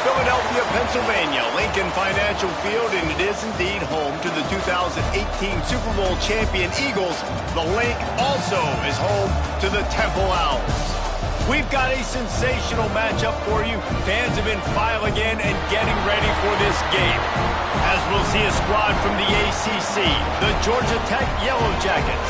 Philadelphia, Pennsylvania, Lincoln Financial Field, and it is indeed home to the 2018 Super Bowl champion Eagles. The Link also is home to the Temple Owls. We've got a sensational matchup for you. Fans have been filing in and getting ready for this game. As we'll see a squad from the ACC, the Georgia Tech Yellow Jackets,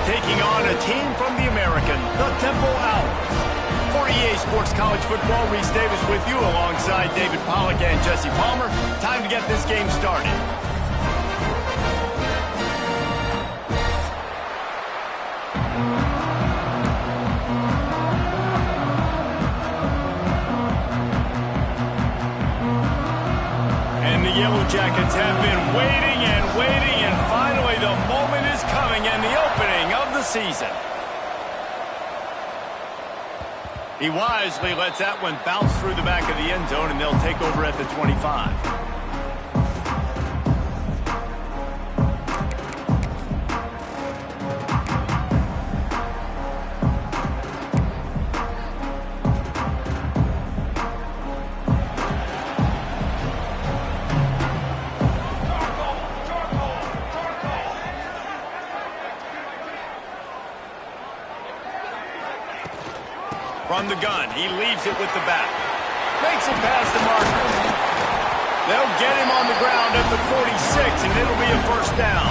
taking on a team from the American, the Temple Owls. For EA Sports College Football, Reese Davis with you alongside David Pollack and Jesse Palmer. Time to get this game started. And the Yellow Jackets have been waiting, and finally the moment is coming and the opening of the season. He wisely lets that one bounce through the back of the end zone, and they'll take over at the 25. From the gun, he leaves it with the back. Makes it past the marker. They'll get him on the ground at the 46, and it'll be a first down.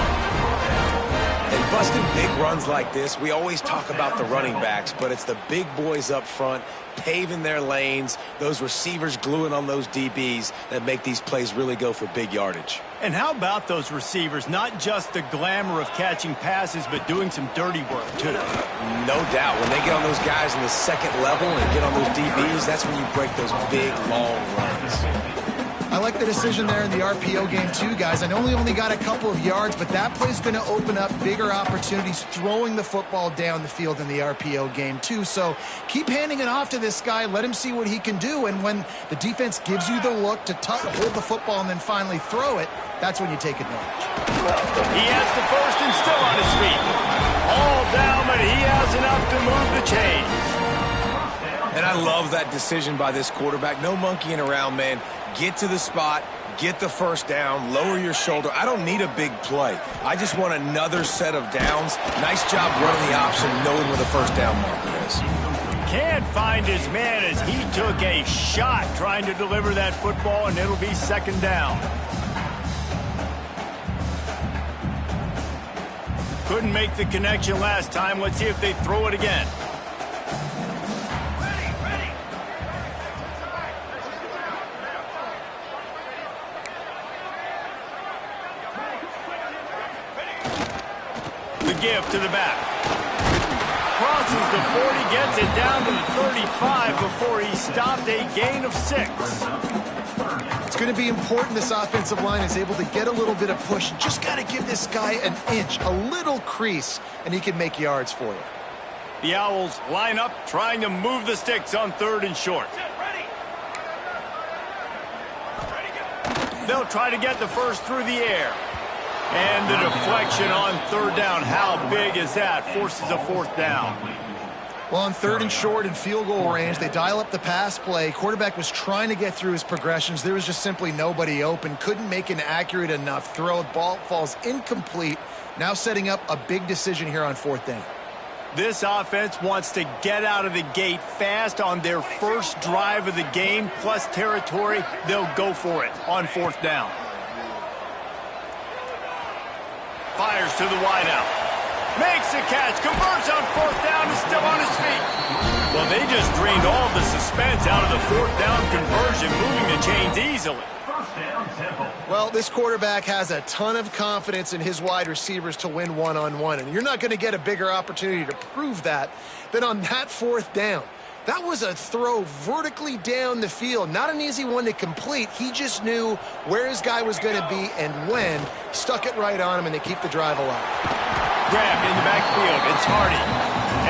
And busting big runs like this, we always talk about the running backs, but it's the big boys up front, paving their lanes, those receivers gluing on those DBs that make these plays really go for big yardage. And how about those receivers? Not just the glamour of catching passes, but doing some dirty work, too. No doubt. When they get on those guys in the second level and get on those DBs, that's when you break those big, long runs. I like the decision there in the RPO game too, guys. I know he only got a couple of yards, but that play's going to open up bigger opportunities throwing the football down the field in the RPO game too. So keep handing it off to this guy. Let him see what he can do. And when the defense gives you the look to hold the football and then finally throw it, that's when you take advantage. He has the first and still on his feet. All down, but he has enough to move the chains. And I love that decision by this quarterback. No monkeying around, man. Get to the spot, get the first down, lower your shoulder. I don't need a big play. I just want another set of downs. Nice job running the option, knowing where the first down marker is. Can't find his man as he took a shot trying to deliver that football, and it'll be second down. Couldn't make the connection last time. Let's see if they throw it again. Give to the back. Crosses the 40, gets it down to the 35 before he stopped a gain of 6. It's going to be important this offensive line is able to get a little bit of push. Just got to give this guy an inch, a little crease, and he can make yards for you. The Owls line up, trying to move the sticks on third and short. They'll try to get the first through the air. And the deflection on third down. How big is that? Forces a fourth down. Well, on third and short and field goal range, they dial up the pass play. Quarterback was trying to get through his progressions. There was just simply nobody open. Couldn't make an accurate enough throw. Ball falls incomplete. Now setting up a big decision here on fourth down. This offense wants to get out of the gate fast on their first drive of the game, plus territory. They'll go for it on fourth down. Fires to the wideout. Makes the catch. Converts on fourth down. Is still on his feet. Well, they just drained all the suspense out of the fourth down conversion, moving the chains easily. Well, this quarterback has a ton of confidence in his wide receivers to win one-on-one, and you're not going to get a bigger opportunity to prove that than on that fourth down. That was a throw vertically down the field. Not an easy one to complete. He just knew where his guy was going to be and when. Stuck it right on him, and they keep the drive alive. Grabbed in the backfield. It's Hardy.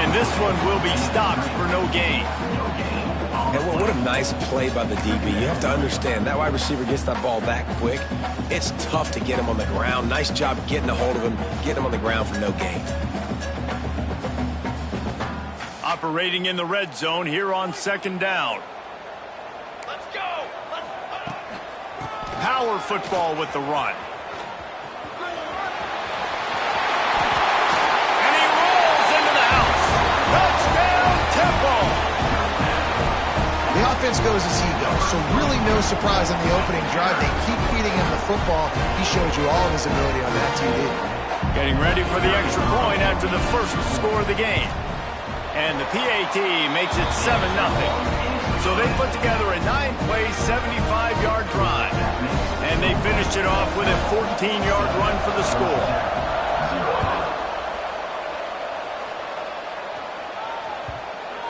And this one will be stopped for no gain. And what a nice play by the DB. You have to understand, that wide receiver gets that ball that quick. It's tough to get him on the ground. Nice job getting a hold of him, getting him on the ground for no gain. Operating in the red zone here on second down. Let's go! Let's power football with the run. And he rolls into the house. Touchdown, Temple! The offense goes as he goes, so really no surprise on the opening drive. They keep feeding him the football. He showed you all of his ability on that TD. Getting ready for the extra point after the first score of the game. And the PAT makes it 7-0. So they put together a 9-play, 75-yard drive. And they finished it off with a 14-yard run for the score.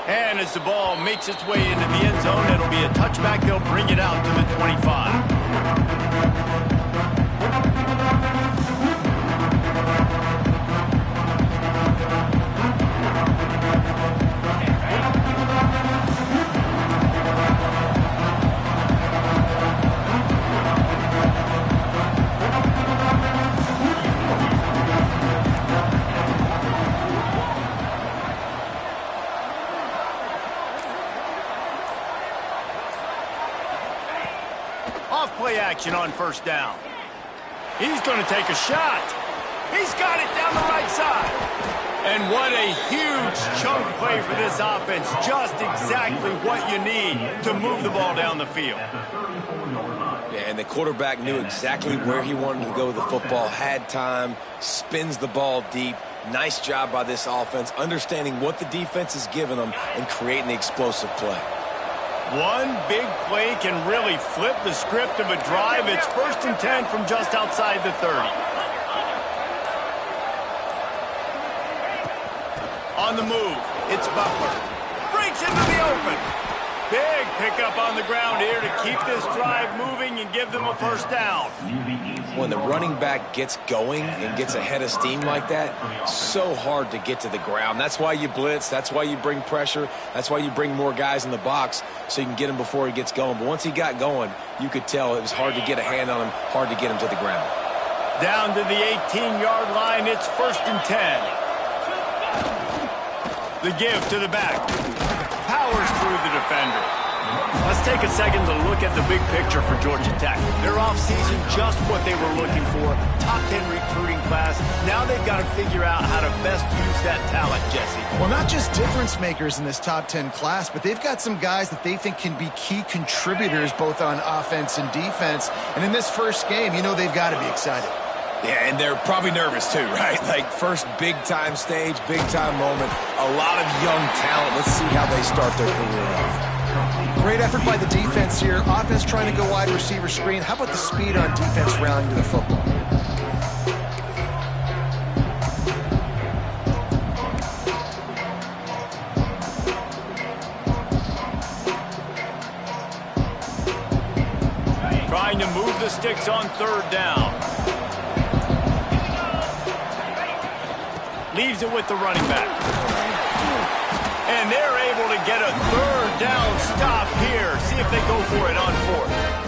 And as the ball makes its way into the end zone, it'll be a touchback. They'll bring it out to the 25. Off-play action on first down. He's going to take a shot. He's got it down the right side. And what a huge chunk play for this offense. Just exactly what you need to move the ball down the field. Yeah, and the quarterback knew exactly where he wanted to go with the football, had time, spins the ball deep. Nice job by this offense, understanding what the defense is giving them and creating the explosive play. One big play can really flip the script of a drive. It's 1st and 10 from just outside the 30. On the move, it's Butler. Breaks into the open. Big pickup on the ground here to keep this drive moving and give them a first down. When the running back gets going and gets ahead of steam like that, so hard to get to the ground. That's why you blitz. That's why you bring pressure. That's why you bring more guys in the box so you can get him before he gets going. But once he got going, you could tell it was hard to get a hand on him, hard to get him to the ground. Down to the 18-yard line, it's 1st and 10. The give to the back. Powers through the defender. Let's take a second to look at the big picture for Georgia Tech. Their offseason, just what they were looking for. Top 10 recruiting class. Now they've got to figure out how to best use that talent, Jesse. Well, not just difference makers in this top 10 class, but they've got some guys that they think can be key contributors both on offense and defense. And in this first game, you know they've got to be excited. Yeah, and they're probably nervous too, right? Like first big-time stage, big-time moment. A lot of young talent. Let's see how they start their career off. Great effort by the defense here. Offense trying to go wide receiver screen. How about the speed on defense rounding the football? Trying to move the sticks on 3rd down. Leaves it with the running back. And they're able to get a 3rd down stop here. See if they go for it on 4th.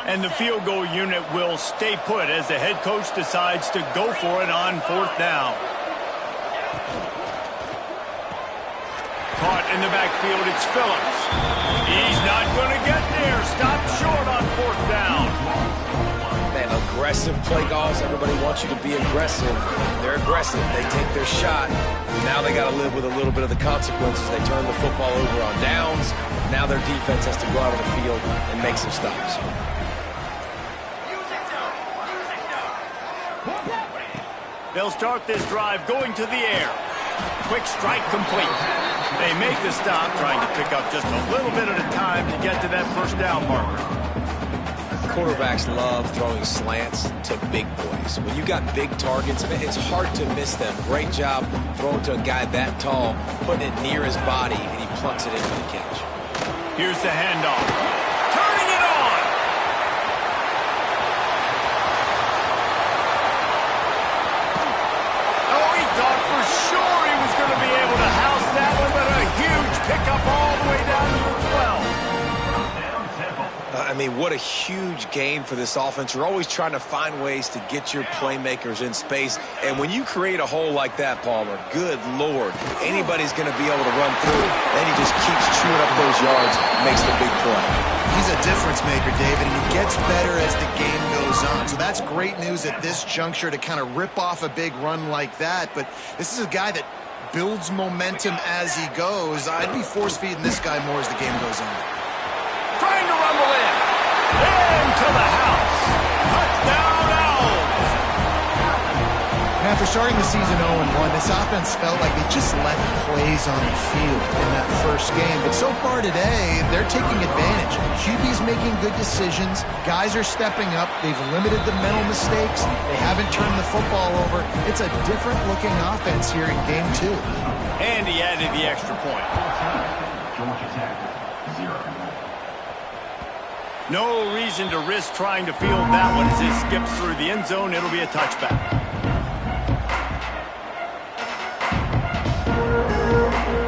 And the field goal unit will stay put as the head coach decides to go for it on 4th down. Caught in the backfield, it's Phillips. He's not going to get there. Stop short on 4th down. Man, aggressive play calls. Everybody wants you to be aggressive. They're aggressive. They take their shot. Now they got to live with a little bit of the consequences. They turn the football over on downs. Now their defense has to go out on the field and make some stops. They'll start this drive going to the air. Quick strike complete. They make the stop, trying to pick up just a little bit at a time to get to that 1st down marker. Quarterbacks love throwing slants to big boys. When you got big targets, it's hard to miss them. Great job throwing to a guy that tall, putting it near his body, and he plunks it in for the catch. Here's the handoff. Turning it on! back up all the way down to the 12. I mean, what a huge game for this offense. You're always trying to find ways to get your playmakers in space. And when you create a hole like that, Palmer, good Lord, anybody's going to be able to run through. Then he just keeps chewing up those yards, makes the big play. He's a difference maker, David, and he gets better as the game goes on. So that's great news at this juncture to kind of rip off a big run like that. But this is a guy that builds momentum as he goes. I'd be force-feeding this guy more as the game goes on. Trying to rumble in. Into the house. Touchdown, Owls. And after starting the season 0-1, this offense felt like they just left plays on the field in that first game. But so far today, they're taking advantage. QB's making good decisions. Guys are stepping up. They've limited the mental mistakes. They haven't turned the football over. It's a different-looking offense here in Game 2. And he added the extra point. Georgia Tech, 0. No reason to risk trying to field that one as it skips through the end zone. It'll be a touchback.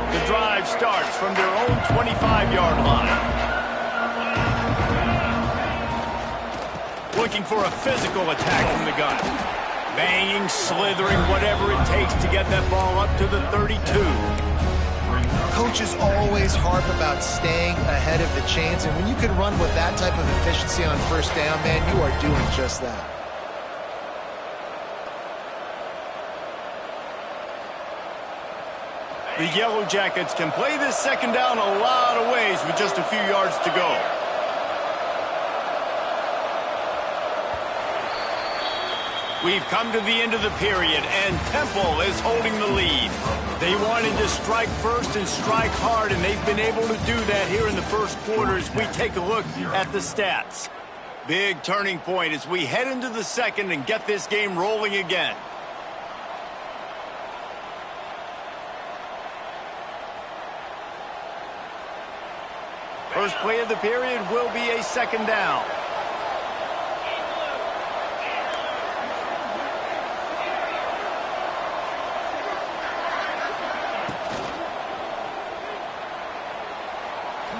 The drive starts from their own 25-yard line. Looking for a physical attack from the gun. Banging, slithering, whatever it takes to get that ball up to the 32. Coaches always harp about staying ahead of the chains, and when you can run with that type of efficiency on first down, man, you are doing just that. The Yellow Jackets can play this second down a lot of ways with just a few yards to go. We've come to the end of the period, and Temple is holding the lead. They wanted to strike first and strike hard, and they've been able to do that here in the first quarter as we take a look at the stats. Big turning point as we head into the second and get this game rolling again. First play of the period will be a second down.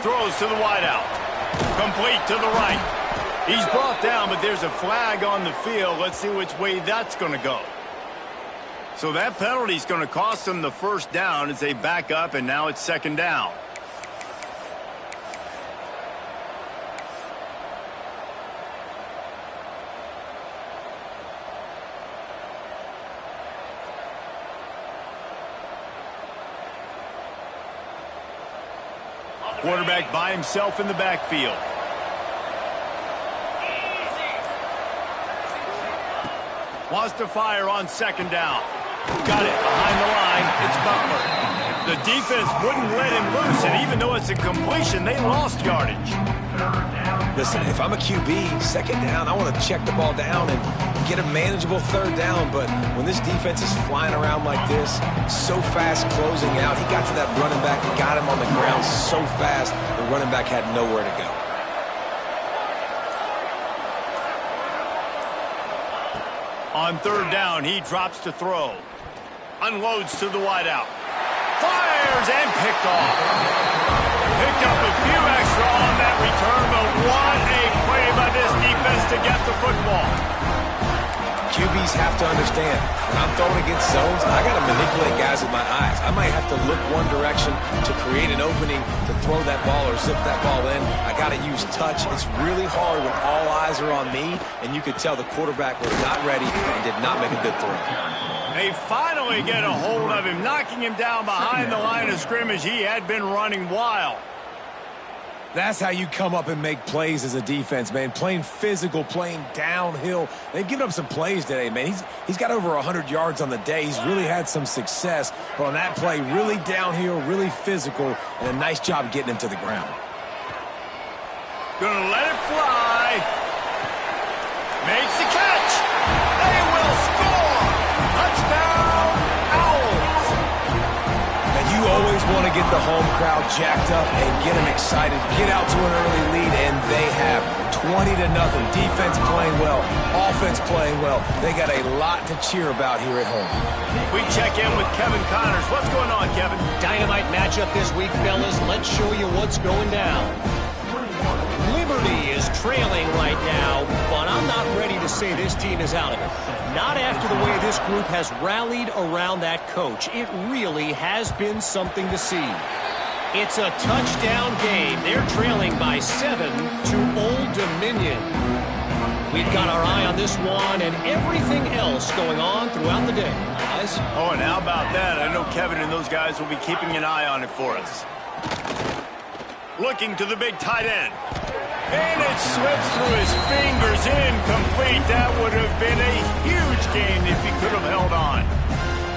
Throws to the wideout. Complete to the right. He's brought down, but there's a flag on the field. Let's see which way that's going to go. So that penalty is going to cost them the first down as they back up, and now it's second down. Quarterback by himself in the backfield. Wants to fire on second down. Got it behind the line. It's Butler. The defense wouldn't let him loose, and even though it's a completion, they lost yardage. Listen, if I'm a QB, second down, I want to check the ball down and get a manageable third down. But when this defense is flying around like this, so fast closing out, he got to that running back and got him on the ground so fast, the running back had nowhere to go. On third down, he drops to throw. Unloads to the wideout. Fires and picked off. Picked up a few extra on that return, but what a play by this defense to get the football. QBs have to understand, when I'm throwing against zones, I got to manipulate guys with my eyes. I might have to look one direction to create an opening to throw that ball or zip that ball in. I got to use touch. It's really hard when all eyes are on me, and you could tell the quarterback was not ready and did not make a good throw. They finally get a hold of him, knocking him down behind the line of scrimmage. He had been running wild. That's how you come up and make plays as a defense, man. Playing physical, playing downhill. They've given up some plays today, man. He's got over 100 yards on the day. He's really had some success. But on that play, really downhill, really physical, and a nice job getting him to the ground. Gonna let it fly. Makes the catch. They will score. Touchdown, Owls. Now, you always want to get get the home crowd jacked up and get them excited, get out to an early lead, and they have 20-0. Defense playing well, offense playing well. They got a lot to cheer about here at home. We check in with Kevin Connors. What's going on, Kevin? Dynamite matchup this week, fellas. Let's show you what's going down. Liberty is trailing right now, but I'm not ready to say this team is out of it. Not after the way this group has rallied around that coach. It really has been something to see. It's a touchdown game. They're trailing by 7 to Old Dominion. We've got our eye on this one and everything else going on throughout the day. Guys? Oh, and how about that? I know Kevin and those guys will be keeping an eye on it for us. Looking to the big tight end. And it slips through his fingers, incomplete. That would have been a huge gain if he could have held on.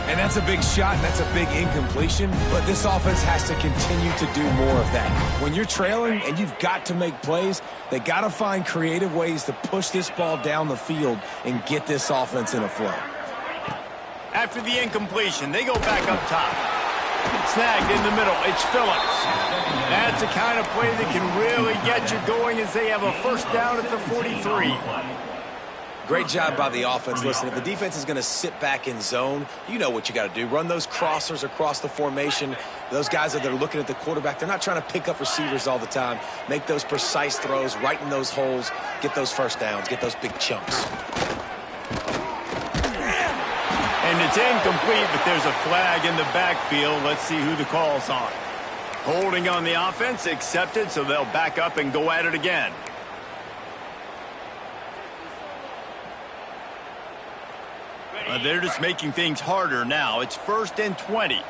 And that's a big shot, and that's a big incompletion, but this offense has to continue to do more of that. When you're trailing and you've got to make plays, they got to find creative ways to push this ball down the field and get this offense in a flow. After the incompletion, they go back up top. Snagged in the middle. It's Phillips. That's the kind of play that can really get you going as they have a first down at the 43. Great job by the offense. Listen, if the defense is going to sit back in zone, you know what you got to do. Run those crossers across the formation. Those guys that are looking at the quarterback, they're not trying to pick up receivers all the time. Make those precise throws, right in those holes, get those first downs, get those big chunks. And it's incomplete, but there's a flag in the backfield. Let's see who the call's on. Holding on the offense, accepted, so they'll back up and go at it again. They're just making things harder now. It's 1st and 20.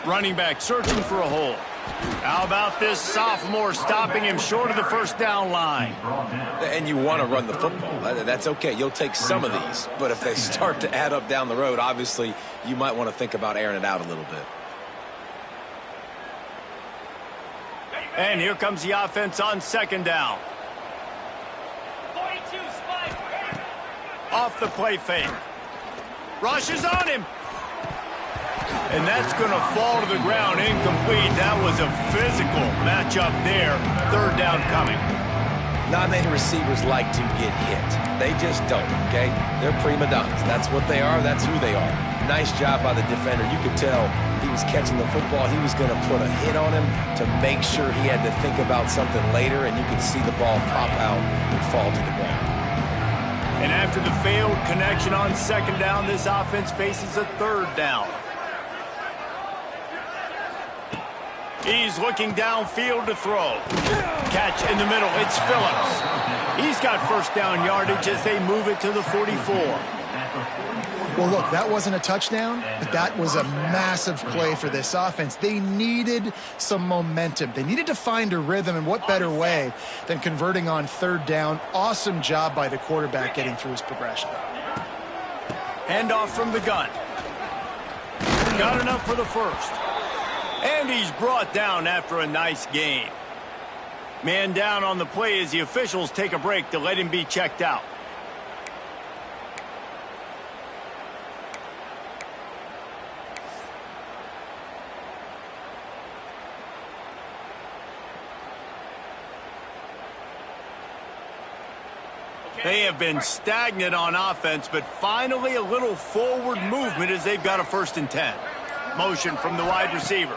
Running back searching for a hole. How about this sophomore stopping him short of the first down line? And you want to run the football. That's okay. You'll take some of these. But if they start to add up down the road, obviously you might want to think about airing it out a little bit. And here comes the offense on 2nd down. Off the play fake. Rushes on him. And that's going to fall to the ground incomplete. That was a physical matchup there. 3rd down coming. Not many receivers like to get hit. They just don't, okay? They're prima donnas. That's what they are. That's who they are. Nice job by the defender. You could tell he was catching the football. He was going to put a hit on him to make sure he had to think about something later, and you could see the ball pop out and fall to the ground. And after the failed connection on 2nd down, this offense faces a 3rd down. He's looking downfield to throw. Catch in the middle. It's Phillips. He's got first down yardage as they move it to the 44. Well, look, that wasn't a touchdown, but that was a massive play for this offense. They needed some momentum. They needed to find a rhythm, and what better way than converting on 3rd down. Awesome job by the quarterback getting through his progression. Handoff from the gun. Got enough for the first. And he's brought down after a nice gain. Man down on the play as the officials take a break to let him be checked out. They have been stagnant on offense, but finally a little forward movement as they've got a 1st and 10. Motion from the wide receiver.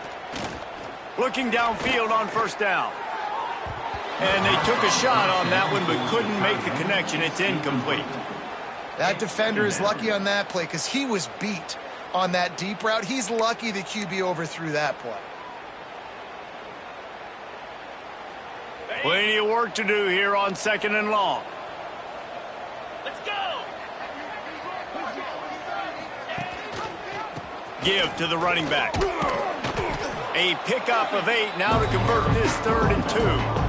Looking downfield on 1st down. And they took a shot on that one, but couldn't make the connection. It's incomplete. That defender is lucky on that play because he was beat on that deep route. He's lucky the QB overthrew that play. Plenty of work to do here on 2nd and long. Let's go! Give to the running back. A pickup of 8 now to convert this 3rd and 2.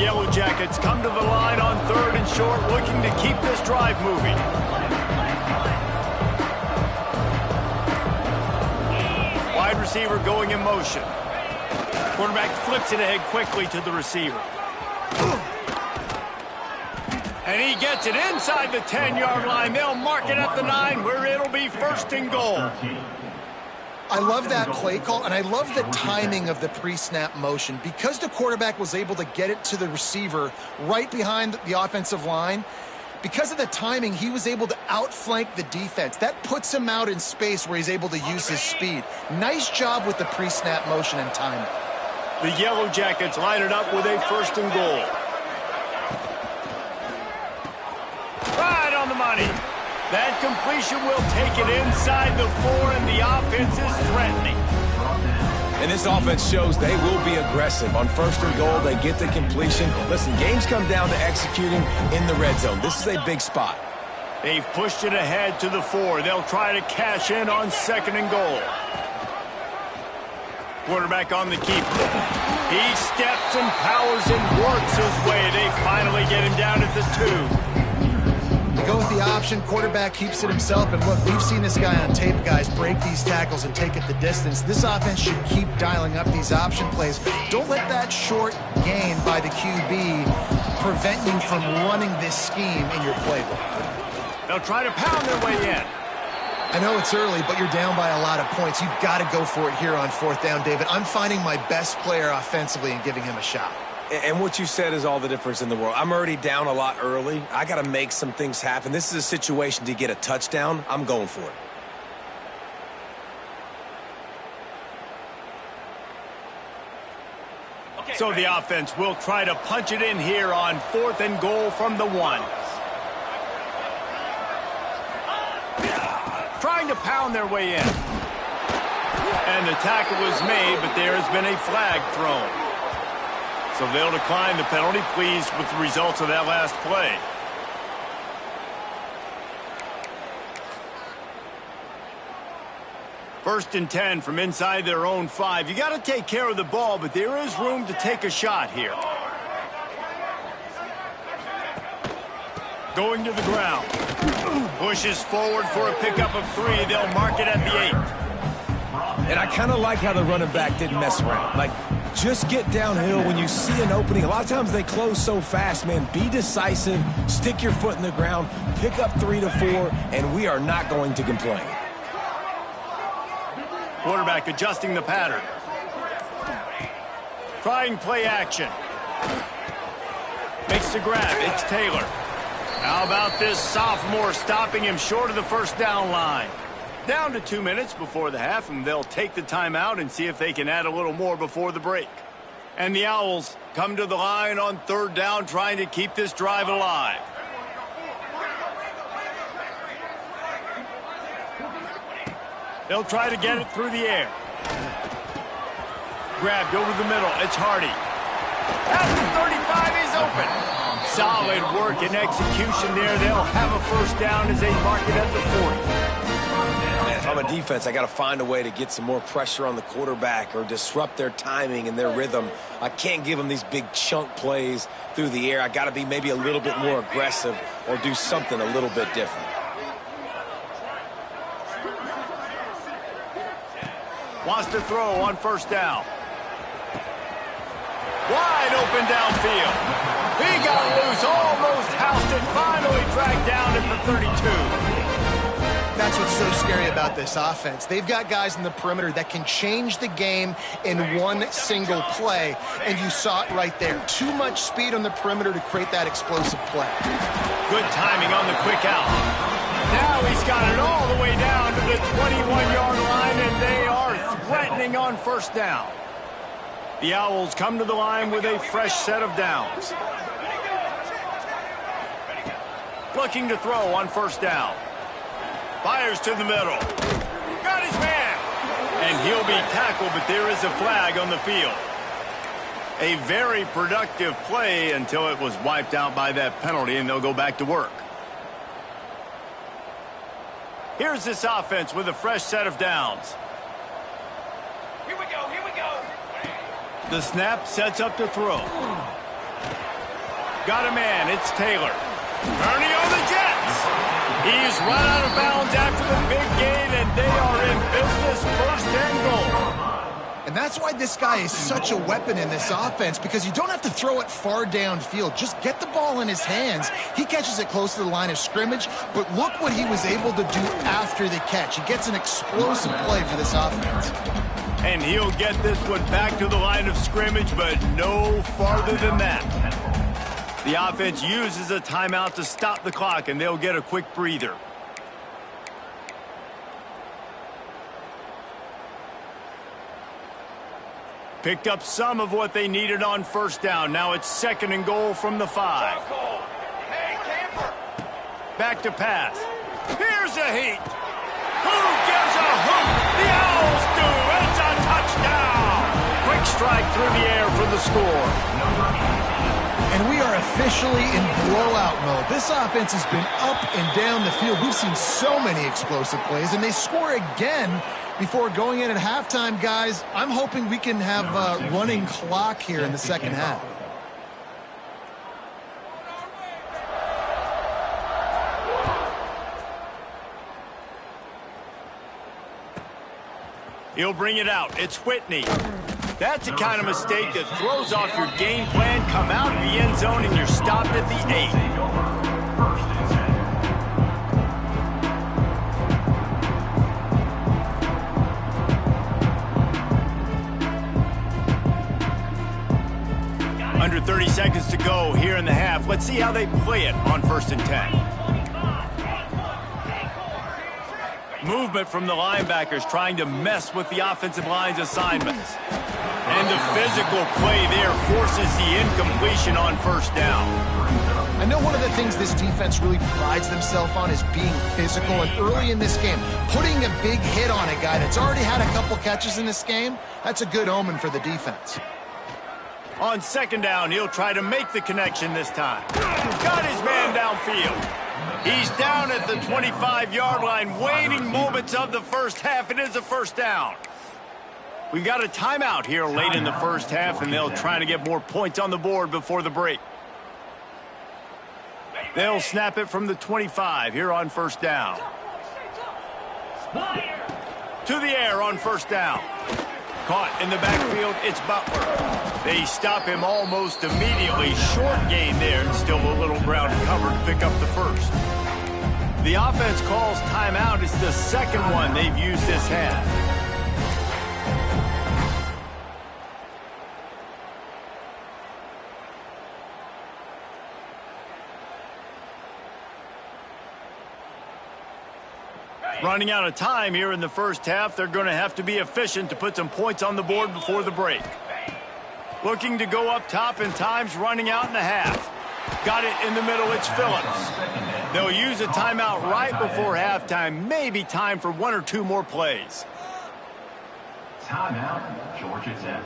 Yellow Jackets come to the line on 3rd and short, looking to keep this drive moving. Wide receiver going in motion. Quarterback flips it ahead quickly to the receiver. And he gets it inside the 10-yard line. They'll mark it at the 9, where it'll be 1st and goal. I love that play call, and I love the timing of the pre-snap motion. Because the quarterback was able to get it to the receiver right behind the offensive line, because of the timing, he was able to outflank the defense. That puts him out in space where he's able to use his speed. Nice job with the pre-snap motion and timing. The Yellow Jackets line it up with a 1st and goal. Right on the money. That completion will take it inside the 4, and the offense is threatening. And this offense shows they will be aggressive. On 1st and goal, they get the completion. Listen, games come down to executing in the red zone. This is a big spot. They've pushed it ahead to the 4. They'll try to cash in on 2nd and goal. Quarterback on the keeper. He steps and powers and works his way. They finally get him down at the 2. Go with the option. Quarterback keeps it himself. And look, we've seen this guy on tape, guys, break these tackles and take it the distance. This offense should keep dialing up these option plays. Don't let that short gain by the QB prevent you from running this scheme in your playbook. They'll try to pound their way in. I know it's early, but you're down by a lot of points. You've got to go for it here on 4th down, David. I'm finding my best player offensively and giving him a shot. And what you said is all the difference in the world. I'm already down a lot early. I got to make some things happen. This is a situation to get a touchdown. I'm going for it. So the offense will try to punch it in here on 4th and goal from the 1. Trying to pound their way in. And the tackle was made, but there has been a flag thrown. So they'll decline the penalty, pleased with the results of that last play. First and 10 from inside their own 5. You got to take care of the ball, but there is room to take a shot here. Going to the ground. Pushes forward for a pickup of 3. They'll mark it at the 8. And I kind of like how the running back didn't mess around. Like, just get downhill when you see an opening. A lot of times they close so fast, man. Be decisive, stick your foot in the ground, pick up 3 to 4, and we are not going to complain. Quarterback adjusting the pattern. Trying play action. Makes the grab. It's Taylor. How about this sophomore stopping him short of the 1st down line? Down to 2 minutes before the half, and they'll take the timeout and see if they can add a little more before the break. And the Owls come to the line on 3rd down, trying to keep this drive alive. They'll try to get it through the air. Grabbed over the middle. It's Hardy. At the 35, he's open. Solid work and execution there. They'll have a 1st down as they mark it at the 40. If I'm a defense, I got to find a way to get some more pressure on the quarterback or disrupt their timing and their rhythm. I can't give them these big chunk plays through the air. I got to be maybe a little bit more aggressive or do something a little bit different. Wants to throw on 1st down. Wide open downfield. He got loose, almost housed it, finally dragged down at the 32. That's what's so scary about this offense. They've got guys in the perimeter that can change the game in one single play, and you saw it right there. Too much speed on the perimeter to create that explosive play. Good timing on the quick out. Now he's got it all the way down to the 21-yard line, and they are threatening on 1st down. The Owls come to the line with a fresh set of downs. Looking to throw on 1st down. Fires to the middle. Got his man. And he'll be tackled, but there is a flag on the field. A very productive play until it was wiped out by that penalty, and they'll go back to work. Here's this offense with a fresh set of downs. Here we go, here we go. The snap sets up to throw. Got a man. It's Taylor. Ernie on the Jets. He's run out of bounds after the big gain, and they are in business. First and goal. And that's why this guy is such a weapon in this offense, because you don't have to throw it far downfield. Just get the ball in his hands. He catches it close to the line of scrimmage, but look what he was able to do after the catch. He gets an explosive play for this offense. And he'll get this one back to the line of scrimmage, but no farther than that. The offense uses a timeout to stop the clock, and they'll get a quick breather. Picked up some of what they needed on first down. Now it's second and goal from the 5. Back to pass. Here's a heat. Who gives a hoot? The Owls do. It's a touchdown. Quick strike through the air for the score. And we are officially in blowout mode. This offense has been up and down the field. We've seen so many explosive plays, and they score again before going in at halftime, guys. I'm hoping we can have a running clock here in the second half. He'll bring it out. It's Whitney. That's the kind of mistake that throws off your game plan. Come out of the end zone and you're stopped at the 8. Under 30 seconds to go here in the half. Let's see how they play it on 1st and 10. Movement from the linebackers trying to mess with the offensive line's assignments. And the physical play there forces the incompletion on first down. I know one of the things this defense really prides themselves on is being physical, and early in this game, putting a big hit on a guy that's already had a couple catches in this game, that's a good omen for the defense. On second down, he'll try to make the connection this time. Got his man downfield. He's down at the 25-yard line, waning moments of the first half. It is a first down. We got a timeout here late in the first half, and they'll try to get more points on the board before the break. They'll snap it from the 25 here on first down. To the air on first down. Caught in the backfield, it's Butler. They stop him almost immediately. Short gain there, and still a little ground covered to pick up the first. The offense calls timeout. It's the second one they've used this half. Running out of time here in the first half. They're going to have to be efficient to put some points on the board before the break. Looking to go up top, and time's running out in the half. Got it in the middle. It's Phillips. They'll use a timeout right before halftime. Maybe time for one or two more plays. Timeout, Georgia Tech.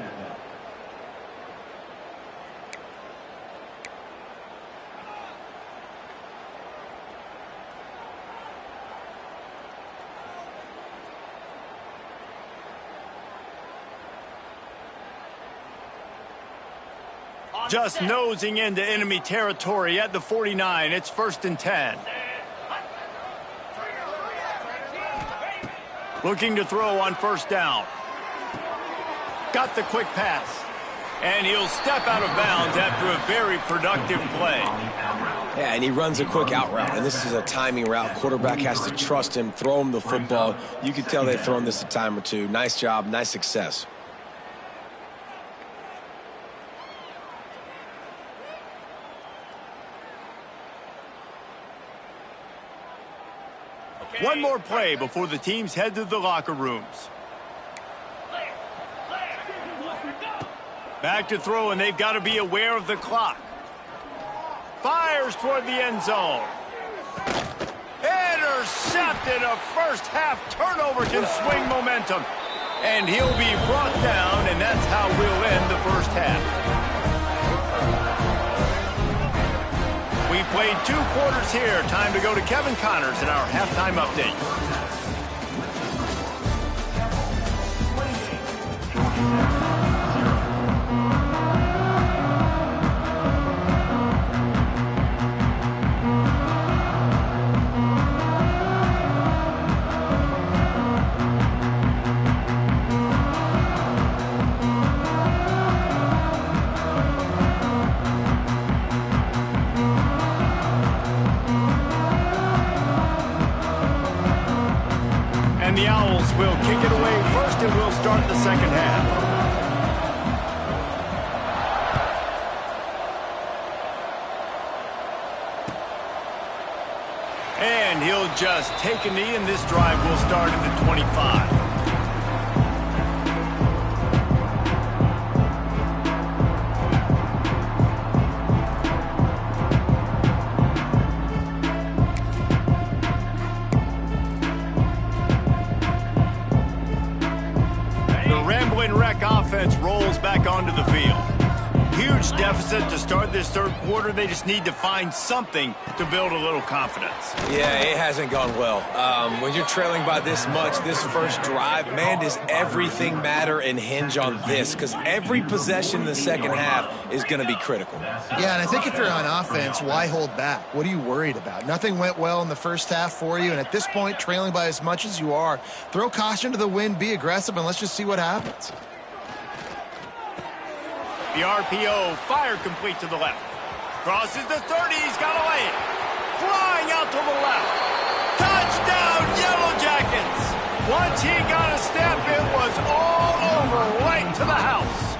Just nosing into enemy territory at the 49. It's 1st and 10. Looking to throw on first down. Got the quick pass. And he'll step out of bounds after a very productive play. Yeah, and he runs a quick out route, and this is a timing route. Quarterback has to trust him, throw him the football. You can tell they've thrown this a time or two. Nice job, nice success. One more play before the teams head to the locker rooms. Back to throw, and they've got to be aware of the clock. Fires toward the end zone. Intercepted. A first half turnover can swing momentum. And he'll be brought down, and that's how we'll end the first half. We played 2 quarters here. Time to go to Kevin Connors in our halftime update. start the second half. And he'll just take a knee, and this drive will start at the 25. Offense rolls back onto the field. Huge deficit to start this third quarter. They just need to find something to build a little confidence. Yeah, it hasn't gone well. When you're trailing by this much, this first drive, man, does everything matter and hinge on this? Because every possession in the second half is going to be critical. Yeah, and I think if you're on offense, why hold back? What are you worried about? Nothing went well in the first half for you, and at this point, trailing by as much as you are, throw caution to the wind, be aggressive, and let's just see what happens. The RPO, fire complete to the left. Crosses the 30, he's got to lay it. Flying out to the left. Touchdown, Yellow Jackets. Once he got a step, it was all over, right to the house.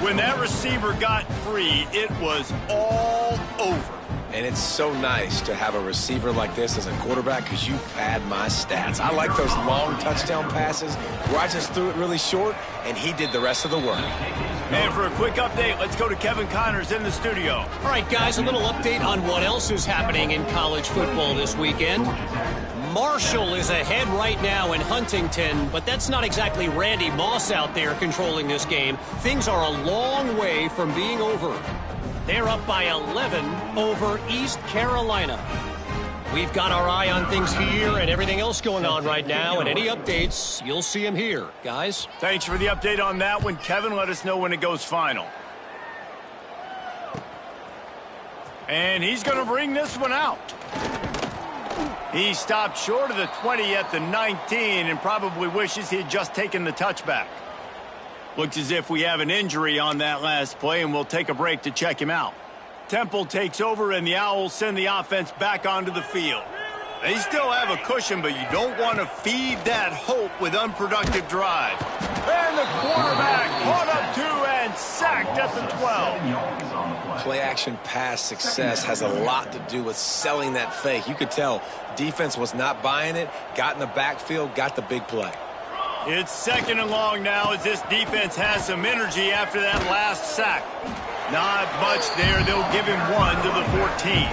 When that receiver got free, it was all over. And it's so nice to have a receiver like this as a quarterback because you pad my stats. I like those long touchdown passes where I just threw it really short and he did the rest of the work. And for a quick update, let's go to Kevin Connors in the studio. All right, guys, a little update on what else is happening in college football this weekend. Marshall is ahead right now in Huntington, but that's not exactly Randy Moss out there controlling this game. Things are a long way from being over. They're up by 11 over East Carolina. We've got our eye on things here and everything else going on right now, and any updates, you'll see them here. Guys? Thanks for the update on that one. Kevin, let us know when it goes final. And he's going to bring this one out. He stopped short of the 20 at the 19 and probably wishes he had just taken the touchback. Looks as if we have an injury on that last play, and we'll take a break to check him out. Temple takes over, and the Owls send the offense back onto the field. They still have a cushion, but you don't want to feed that hope with unproductive drives. And the quarterback caught up to and sacked at the 12. Play-action pass success has a lot to do with selling that fake. You could tell defense was not buying it, got in the backfield, got the big play. It's second and long now as this defense has some energy after that last sack. Not much there. They'll give him one to the 14.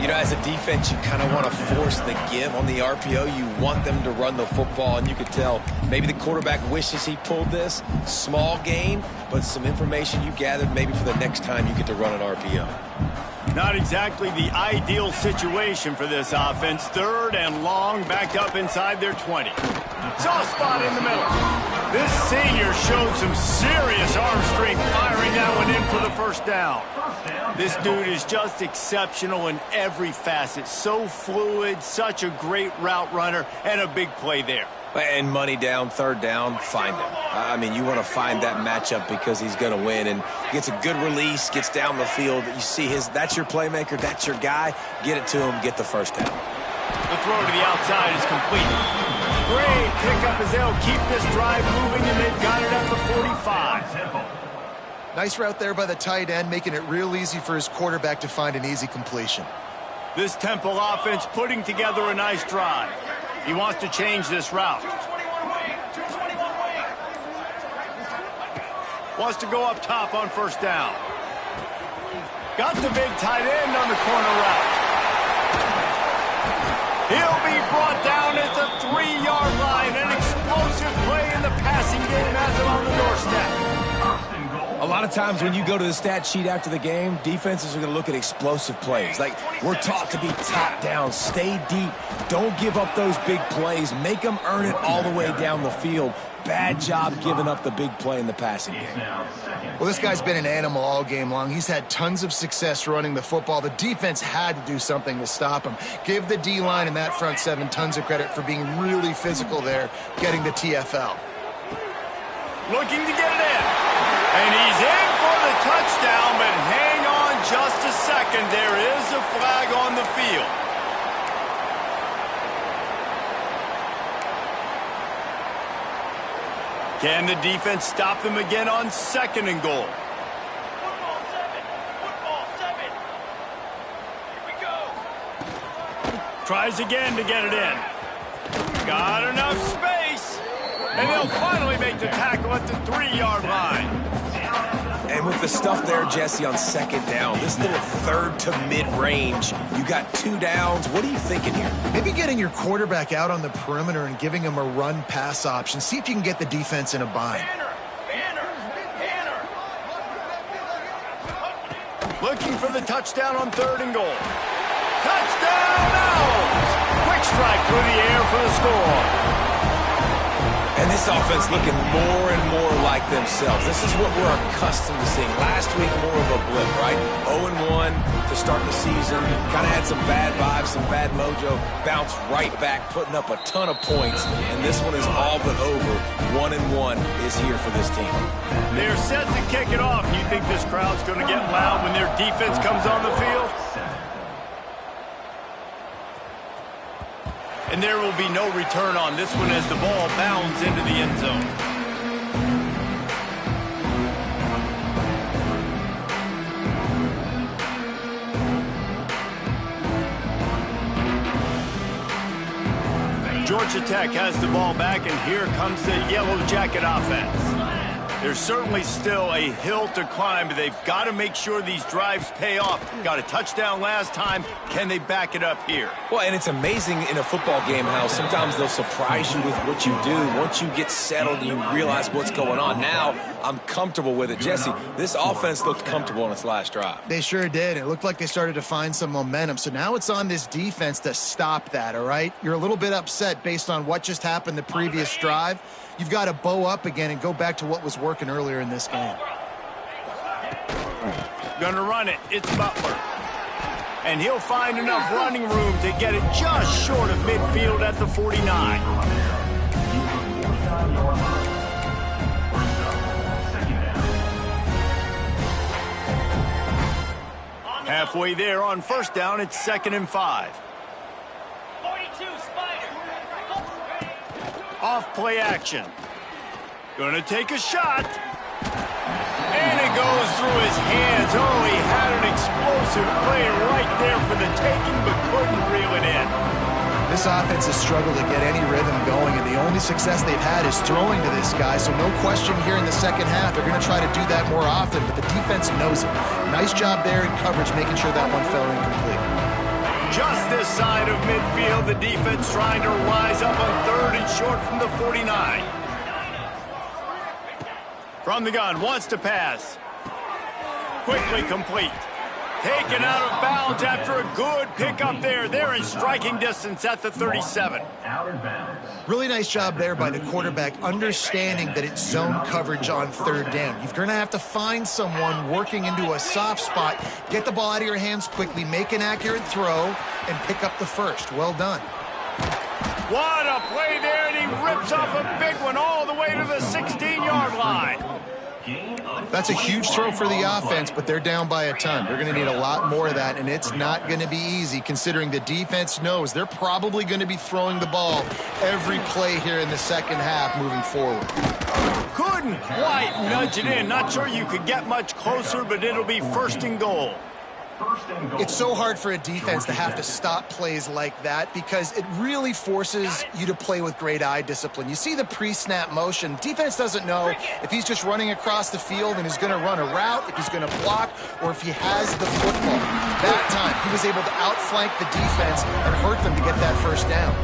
You know, as a defense, you kind of want to force the give on the RPO. You want them to run the football, and you could tell maybe the quarterback wishes he pulled this. Small gain, but some information you gathered maybe for the next time you get to run an RPO. Not exactly the ideal situation for this offense. Third and long, backed up inside their 20. Soft spot in the middle. This senior showed some serious arm strength firing that one in for the first down. This dude is just exceptional in every facet. So fluid, such a great route runner, and a big play there. And money down, third down, find him. I mean, you want to find that matchup because he's going to win and gets a good release, gets down the field. You see that's your playmaker, that's your guy. Get it to him, get the first down. The throw to the outside is complete. Great pickup as they'll keep this drive moving, and they've got it at the 45. Nice route there by the tight end, making it real easy for his quarterback to find an easy completion. This Temple offense putting together a nice drive. He wants to change this route. Wants to go up top on first down. Got the big tight end on the corner route. He'll be brought down at the 3-yard line. An explosive play in the passing game has him on the doorstep. A lot of times when you go to the stat sheet after the game, defenses are going to look at explosive plays. Like, we're taught to be top down, stay deep, don't give up those big plays, make them earn it all the way down the field. Bad job giving up the big play in the passing game. Well, this guy's been an animal all game long. He's had tons of success running the football. The defense had to do something to stop him. Give the D-line and that front seven tons of credit for being really physical there, getting the TFL. Looking to get it in. And he's in for the touchdown, but hang on just a second. There is a flag on the field. Can the defense stop them again on 2nd and goal? Tries again to get it in. Got enough space. And they'll finally make the tackle at the 3-yard line. And with the stuff there, Jesse, on 2nd down, this little 3rd to mid-range, you got 2 downs. What are you thinking here? Maybe getting your quarterback out on the perimeter and giving him a run-pass option. See if you can get the defense in a bind. Looking for the touchdown on 3rd and goal. Touchdown, Owls! Quick strike through the air for the score. And this offense looking more and more like themselves. This is what we're accustomed to seeing. Last week, more of a blip, right? 0-1 to start the season. Kind of had some bad vibes, some bad mojo. Bounced right back, putting up a ton of points. And this one is all but over. 1-1 is here for this team. They're set to kick it off. You think this crowd's going to get loud when their defense comes on the field? And there will be no return on this one as the ball bounds into the end zone. Georgia Tech has the ball back, and here comes the Yellow Jacket offense. There's certainly still a hill to climb, but they've got to make sure these drives pay off. Got a touchdown last time. Can they back it up here? Well, and it's amazing in a football game how sometimes they'll surprise you with what you do. Once you get settled and you realize what's going on, now I'm comfortable with it. Jesse, this offense looked comfortable on its last drive. They sure did. It looked like they started to find some momentum. So now it's on this defense to stop that, all right? You're a little bit upset based on what just happened the previous drive. You've got to bow up again and go back to what was working earlier in this game. Gonna run it. It's Butler. And he'll find enough running room to get it just short of midfield at the 49. Halfway there on 1st down, it's 2nd and 5. 42, Spider. Off play action. Gonna take a shot. And it goes through his hands. Oh, he had an explosive play right there for the taking, but couldn't reel it in. This offense has struggled to get any rhythm going, and the only success they've had is throwing to this guy. So no question here in the 2nd half, they're going to try to do that more often, but the defense knows it. Nice job there in coverage, making sure that one fell incomplete. Just this side of midfield, the defense trying to rise up on 3rd and short from the 49. From the gun, wants to pass. Quickly complete. Taken out of bounds after a good pickup there. They're in striking distance at the 37. Really nice job there by the quarterback, understanding that it's zone coverage on 3rd down. You're going to have to find someone working into a soft spot, get the ball out of your hands quickly, make an accurate throw, and pick up the 1st. Well done. What a play there, and he rips off a big one all the way to the 16-yard line. That's a huge throw for the offense, but they're down by a ton. They're going to need a lot more of that, and it's not going to be easy considering the defense knows they're probably going to be throwing the ball every play here in the 2nd half moving forward. Couldn't quite nudge it in. Not sure you could get much closer, but it'll be 1st and goal. It's so hard for a defense to have to stop plays like that because it really forces you to play with great eye discipline. You see the pre-snap motion. Defense doesn't know if he's just running across the field and is going to run a route, if he's going to block, or if he has the football. That time, he was able to outflank the defense and hurt them to get that 1st down.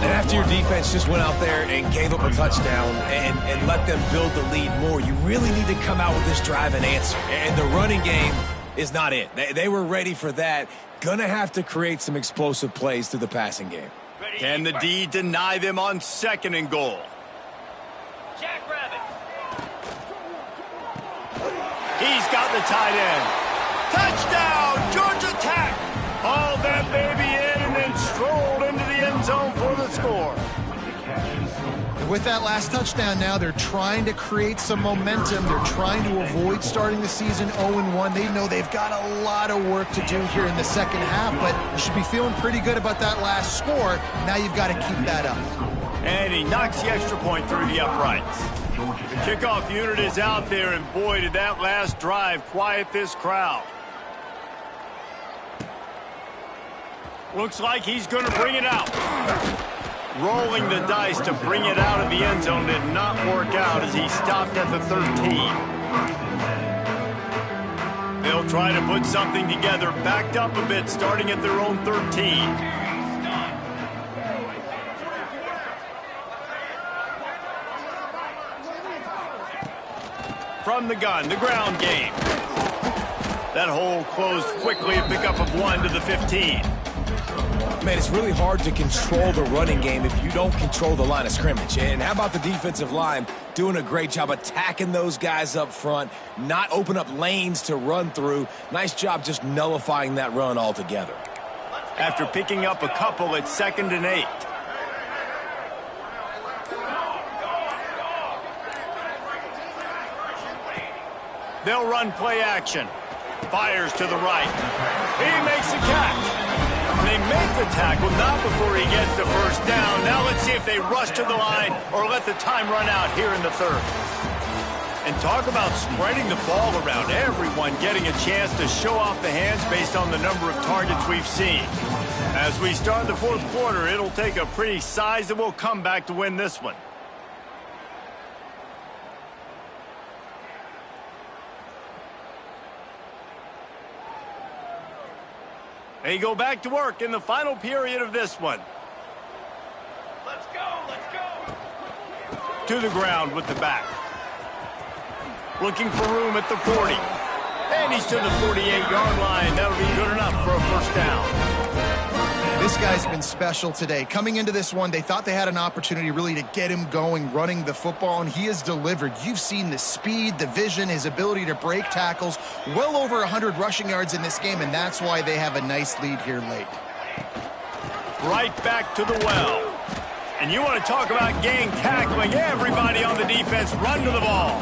And after your defense just went out there and gave up a touchdown and let them build the lead more, you really need to come out with this drive and answer. And the running game is not it. They were ready for that. Gonna have to create some explosive plays through the passing game. Can the D deny them on 2nd and goal? Jackrabbit. He's got the tight end. Touchdown, Georgia Tech. Hauled that baby in and then strolled into the end zone for the score. With that last touchdown now, they're trying to create some momentum. They're trying to avoid starting the season 0-1. They know they've got a lot of work to do here in the 2nd half, but you should be feeling pretty good about that last score. Now you've got to keep that up. And he knocks the extra point through the uprights. The kickoff unit is out there, and boy, did that last drive quiet this crowd. Looks like he's going to bring it out. Rolling the dice to bring it out of the end zone did not work out as he stopped at the 13. They'll try to put something together, backed up a bit, starting at their own 13. From the gun, the ground game. That hole closed quickly, a pickup of 1 to the 15. Man, it's really hard to control the running game if you don't control the line of scrimmage. And how about the defensive line doing a great job attacking those guys up front, not open up lanes to run through. Nice job just nullifying that run altogether. After picking up a couple at 2nd and 8. They'll run play action. Fires to the right. He makes the catch. They make the tackle, not before he gets the first down. Now let's see if they rush to the line or let the time run out here in the 3rd. And talk about spreading the ball around. Everyone getting a chance to show off the hands based on the number of targets we've seen. As we start the 4th quarter, it'll take a pretty sizable comeback to win this one. They go back to work in the final period of this one. Let's go, let's go. To the ground with the back. Looking for room at the 40. And he's to the 48-yard line. That'll be good enough for a first down. This guy's been special today. Coming into this one, they thought they had an opportunity really to get him going, running the football, and he has delivered. You've seen the speed, the vision, his ability to break tackles. Well over 100 rushing yards in this game, and that's why they have a nice lead here late. Right back to the well. And you want to talk about gang tackling. Everybody on the defense run to the ball.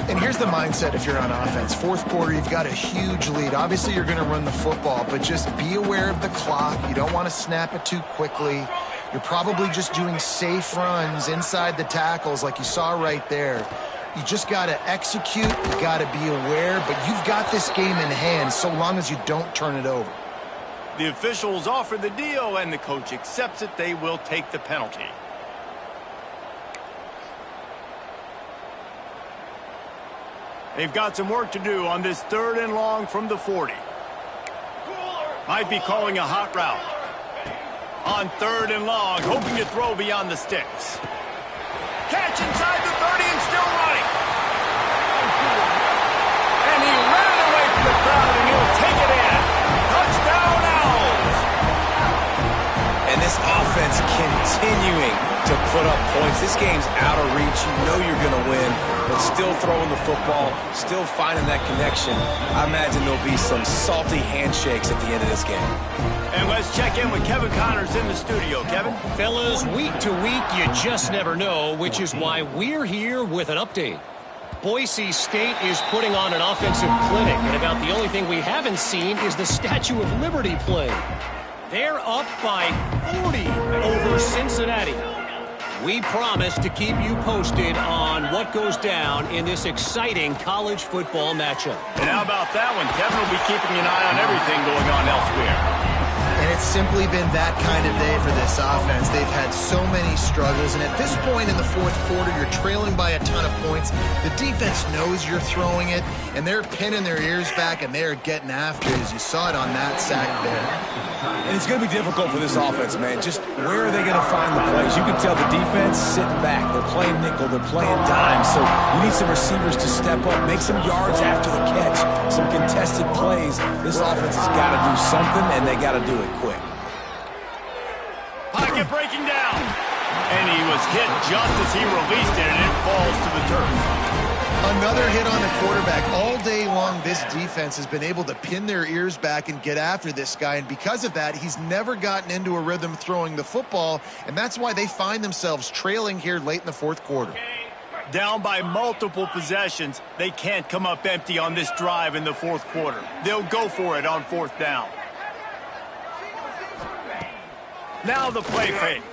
And here's the mindset if you're on offense. 4th quarter, you've got a huge lead. Obviously, you're going to run the football, but just be aware of the clock. You don't want to snap it too quickly. You're probably just doing safe runs inside the tackles like you saw right there. You just got to execute. You got to be aware, but you've got this game in hand so long as you don't turn it over. The officials offer the deal, and the coach accepts it. They will take the penalty. They've got some work to do on this 3rd and long from the 40. Might be calling a hot route. On 3rd and long, hoping to throw beyond the sticks. Catch inside the 30 and still running. And he ran away from the crowd, and he'll take it in. Touchdown, Owls. And this offense continuing to put up points. This game's out of reach. You know you're going to win, but still throwing the football, still finding that connection. I imagine there'll be some salty handshakes at the end of this game. And let's check in with Kevin Connors in the studio. Kevin? Fellas, week to week, you just never know, which is why we're here with an update. Boise State is putting on an offensive clinic, and about the only thing we haven't seen is the Statue of Liberty play. They're up by 40 over Cincinnati. We promise to keep you posted on what goes down in this exciting college football matchup. And how about that one? Kevin will be keeping an eye on everything going on elsewhere. And it's simply been that kind of day for this offense. They've had so many struggles, and at this point in the 4th quarter, you're trailing by a ton of points. The defense knows you're throwing it, and they're pinning their ears back, and they're getting after it, as you saw it on that sack there. And it's going to be difficult for this offense, man. Just where are they going to find the plays? You can tell the defense sitting back. They're playing nickel. They're playing dime. So you need some receivers to step up, make some yards after the catch, some contested plays. This offense has got to do something, and they got to do it quick. Pocket breaking down. And he was hit just as he released it, and it falls to the turf. Another hit on the quarterback. All day long, this defense has been able to pin their ears back and get after this guy, and because of that, he's never gotten into a rhythm throwing the football, and that's why they find themselves trailing here late in the 4th quarter. Down by multiple possessions, they can't come up empty on this drive in the 4th quarter. They'll go for it on 4th down. Now the play fake.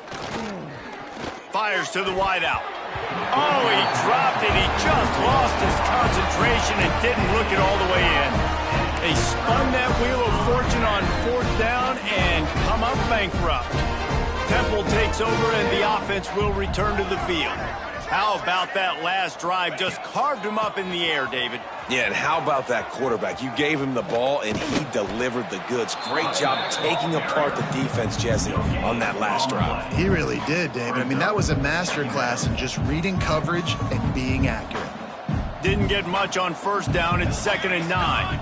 Fires to the wideout. Oh, he dropped it. He just lost his concentration and didn't look it all the way in. They spun that wheel of fortune on 4th down and come up bankrupt. Temple takes over and the offense will return to the field. How about that last drive? Just carved him up in the air, David. Yeah, and how about that quarterback? You gave him the ball, and he delivered the goods. Great job taking apart the defense, Jesse, on that last drive. He really did, David. I mean, that was a masterclass in just reading coverage and being accurate. Didn't get much on 1st down. It's 2nd and 9.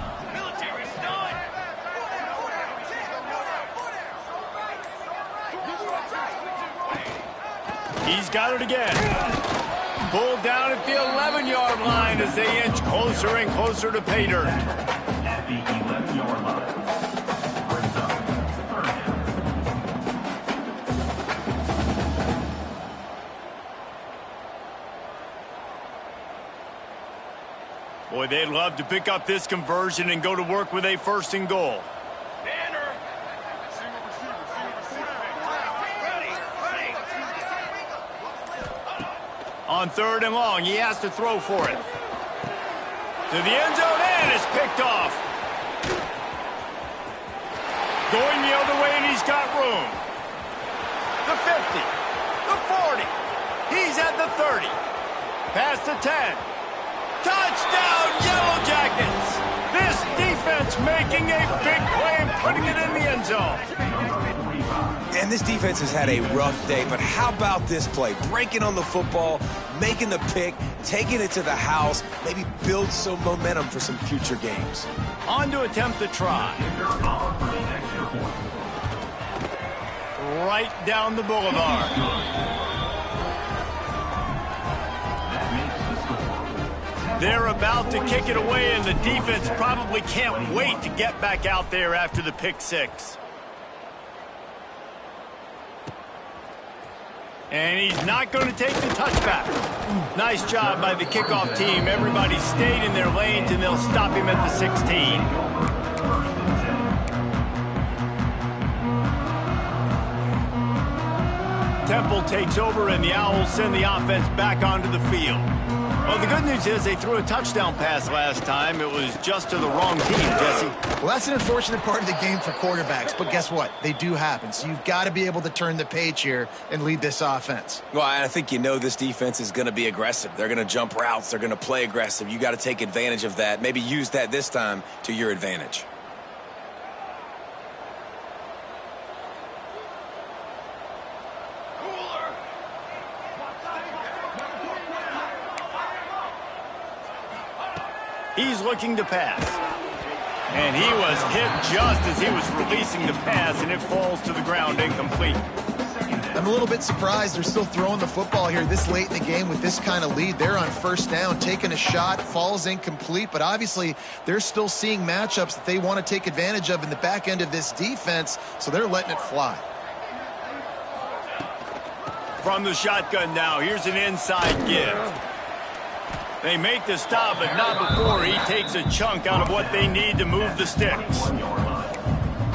He's got it again. Pulled down at the 11-yard line as they inch closer and closer to pay dirt. At the 11-yard line. Brings up 3rd down. Boy, they'd love to pick up this conversion and go to work with a 1st and goal. On 3rd and long, he has to throw for it. To the end zone, and it's picked off. Going the other way, and he's got room. The 50, the 40. He's at the 30. Past the 10. Touchdown, Yellow Jackets! This defense making a big play and putting it in the end zone. And this defense has had a rough day, but how about this play? Breaking on the football, making the pick, taking it to the house, maybe build some momentum for some future games. On to attempt the try. Right down the boulevard. They're about to kick it away, and the defense probably can't wait to get back out there after the pick 6. And he's not going to take the touchback. Nice job by the kickoff team. Everybody stayed in their lanes, and they'll stop him at the 16. Temple takes over, and the Owls send the offense back onto the field. Well, the good news is they threw a touchdown pass last time. It was just to the wrong team, Jesse. Well, that's an unfortunate part of the game for quarterbacks, but guess what? They do happen. So you've got to be able to turn the page here and lead this offense. Well, I think you know this defense is going to be aggressive. They're going to jump routes. They're going to play aggressive. You got to take advantage of that. Maybe use that this time to your advantage. He's looking to pass. And he was hit just as he was releasing the pass, and it falls to the ground incomplete. I'm a little bit surprised they're still throwing the football here this late in the game with this kind of lead. They're on 1st down, taking a shot, falls incomplete, but obviously they're still seeing matchups that they want to take advantage of in the back end of this defense, so they're letting it fly. From the shotgun now, here's an inside give. They make the stop, but not before he takes a chunk out of what they need to move the sticks.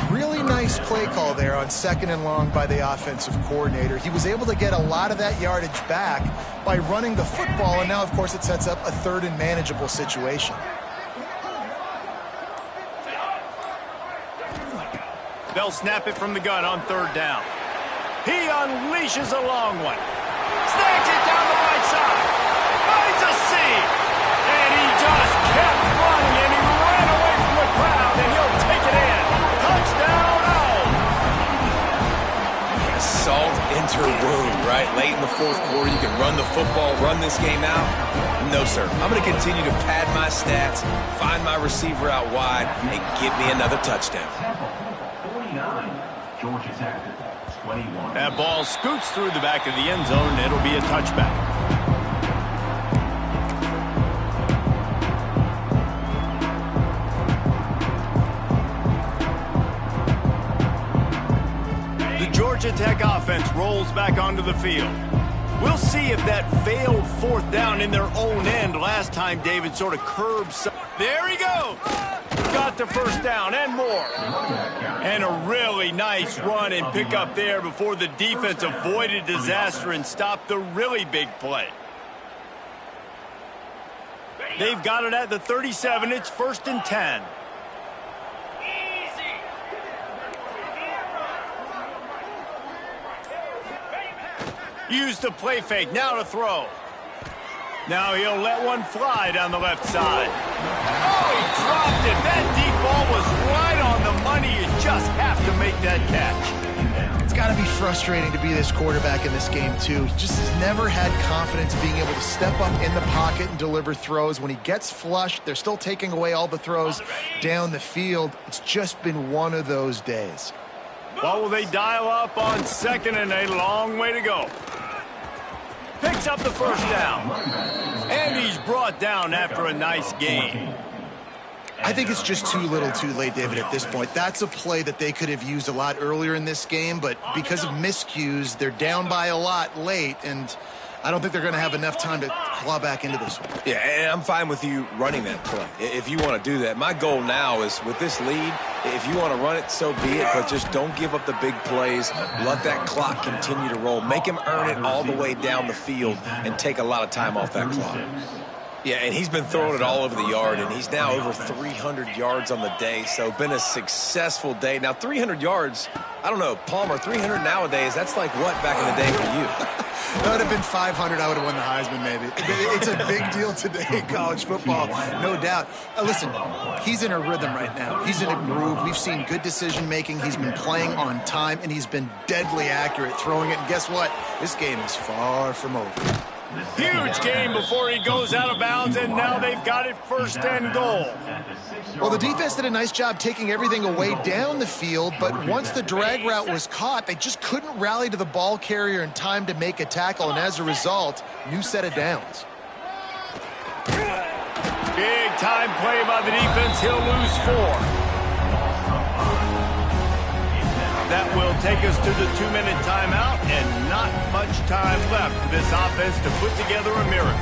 Really nice play call there on 2nd and long by the offensive coordinator. He was able to get a lot of that yardage back by running the football, and now, of course, it sets up a 3rd and manageable situation. They'll snap it from the gun on 3rd down. He unleashes a long one. Snakes it down the right side. Finds a seam. And he just kept running, and he ran away from the crowd, and he'll take it in. Touchdown, Owls. Salt enter wound, right? Late in the 4th quarter, you can run the football, run this game out. No, sir. I'm going to continue to pad my stats, find my receiver out wide, and get me another touchdown. 49, Georgia Tech, 21. That ball scoots through the back of the end zone, and it'll be a touchback. Georgia Tech offense rolls back onto the field. We'll see if that failed 4th down in their own end last time David sort of curbs. There he goes. Got the 1st down and more. And a really nice run and pick up there before the defense avoided disaster and stopped the really big play. They've got it at the 37. It's 1st and 10. Use the play fake. Now to throw. Now he'll let one fly down the left side. Oh, he dropped it. That deep ball was right on the money. You just have to make that catch. It's got to be frustrating to be this quarterback in this game, too. He just has never had confidence being able to step up in the pocket and deliver throws. When he gets flushed, they're still taking away all the throws down the field. It's just been one of those days. What will they dial up on 2nd and a long way to go? Picks up the 1st down. And he's brought down after a nice gain. I think it's just too little too late, David, at this point. That's a play that they could have used a lot earlier in this game, but because of miscues, they're down by a lot late, and I don't think they're going to have enough time to claw back into this one. Yeah, and I'm fine with you running that play if you want to do that. My goal now is with this lead, if you want to run it, so be it, but just don't give up the big plays. Let that clock continue to roll. Make him earn it all the way down the field and take a lot of time off that clock. Yeah, and he's been throwing it all over the yard, and he's now over 300 yards on the day, so been a successful day. Now, 300 yards, I don't know, Palmer, 300 nowadays, that's like what back in the day for you? That would have been 500. I would have won the Heisman, maybe. It's a big deal today in college football, no doubt. Listen, he's in a rhythm right now. He's in a groove. We've seen good decision-making. He's been playing on time, and he's been deadly accurate throwing it. And guess what? This game is far from over. Huge game before he goes out of bounds, and now they've got it 1st and goal. Well, the defense did a nice job taking everything away down the field, but once the drag route was caught, they just couldn't rally to the ball carrier in time to make a tackle, and as a result, new set of downs. Big time play by the defense. He'll lose 4. That will take us to the 2-minute timeout, and not much time left for this offense to put together a miracle.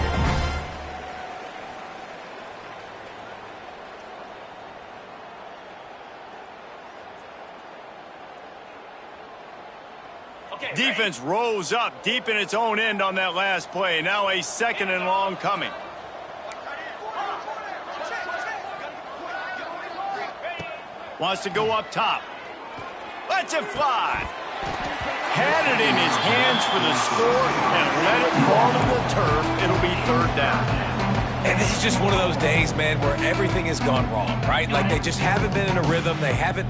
Defense rose up deep in its own end on that last play. Now a 2nd and long coming. Wants to go up top. Lets it fly. Had it in his hands for the score and let it fall to the turf. It'll be 3rd down. And this is just one of those days, man, where everything has gone wrong, right? Like they just haven't been in a rhythm. They haven't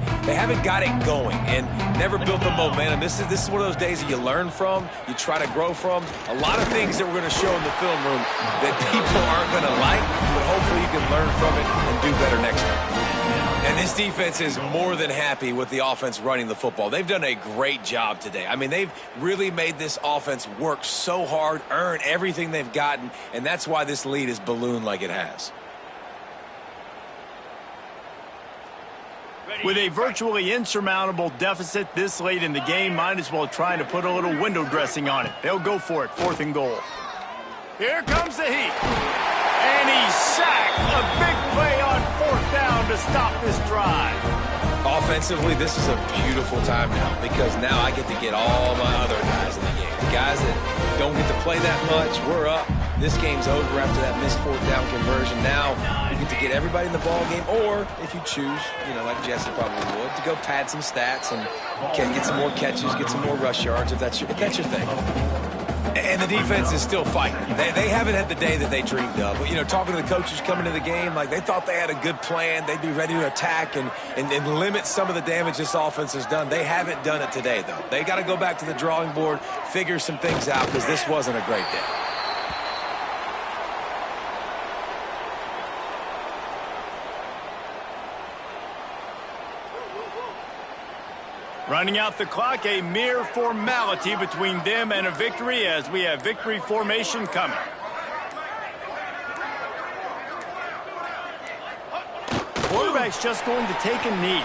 got it going and never built the momentum. This is one of those days that you learn from, you try to grow from. A lot of things that we're going to show in the film room that people aren't going to like, but hopefully you can learn from it and do better next time. And this defense is more than happy with the offense running the football. They've done a great job today. I mean, they've really made this offense work so hard, earn everything they've gotten, and that's why this lead is ballooned like it has. With a virtually insurmountable deficit this late in the game, might as well try to put a little window dressing on it. They'll go for it, 4th and goal. Here comes the heat. And he's sacked. A big play on 4th down to stop this drive. Offensively, this is a beautiful time now because now I get to get all my other guys in the game. The guys that don't get to play that much, we're up. This game's over after that missed 4th down conversion. Now you get to get everybody in the ball game, or if you choose, you know, like Jesse probably would, to go pad some stats and get some more catches, get some more rush yards if that's your thing. And the defense is still fighting. They haven't had the day that they dreamed of. But, you know, talking to the coaches coming to the game, like they thought they had a good plan. They'd be ready to attack and limit some of the damage this offense has done. They haven't done it today, though. They got to go back to the drawing board, figure some things out because this wasn't a great day. Running out the clock, a mere formality between them and a victory as we have victory formation coming. Quarterback's just going to take a knee.